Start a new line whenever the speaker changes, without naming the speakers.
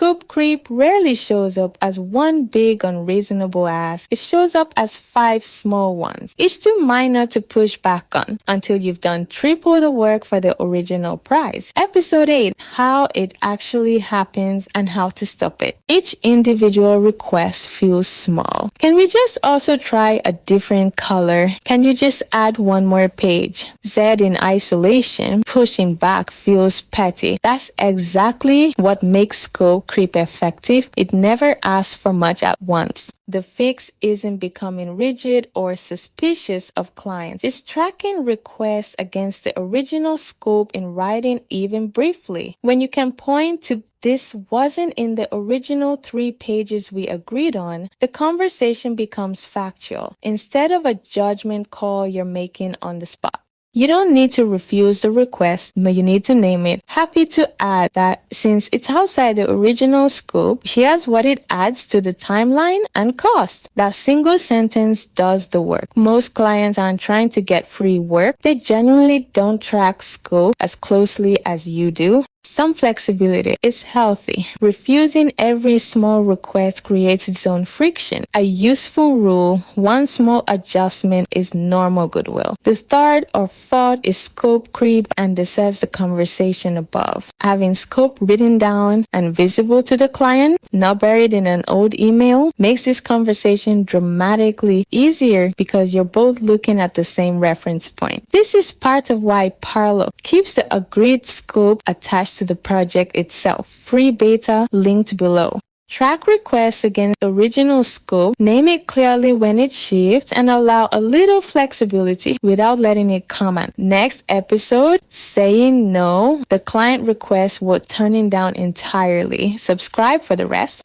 Scope creep rarely shows up as one big unreasonable ask. It shows up as 5 small ones, each too minor to push back on, until you've done triple the work for the original price. Episode 8, how it actually happens and how to stop it. Each individual request feels small. Can we just also try a different color? Can you just add one more page? Z in isolation, pushing back feels petty. That's exactly what makes scope creep effective. It never asks for much at once. The fix isn't becoming rigid or suspicious of clients. It's tracking requests against the original scope in writing, even briefly. When you can point to this wasn't in the original 3 pages we agreed on, the conversation becomes factual instead of a judgment call you're making on the spot. You don't need to refuse the request, but you need to name it. Happy to add that since it's outside the original scope, here's what it adds to the timeline and cost. That single sentence does the work. Most clients aren't trying to get free work. They genuinely don't track scope as closely as you do. Some flexibility is healthy. Refusing every small request creates its own friction. A useful rule, one small adjustment is normal goodwill. The third or fourth is scope creep and deserves the conversation above. Having scope written down and visible to the client, not buried in an old email, makes this conversation dramatically easier because you're both looking at the same reference point. This is part of why Parlo keeps the agreed scope attached to the project itself. Free beta linked below. Track requests against original scope, name it clearly when it shifts, and allow a little flexibility without letting it comment. Next episode, saying no, the client request worth turning down entirely. Subscribe for the rest.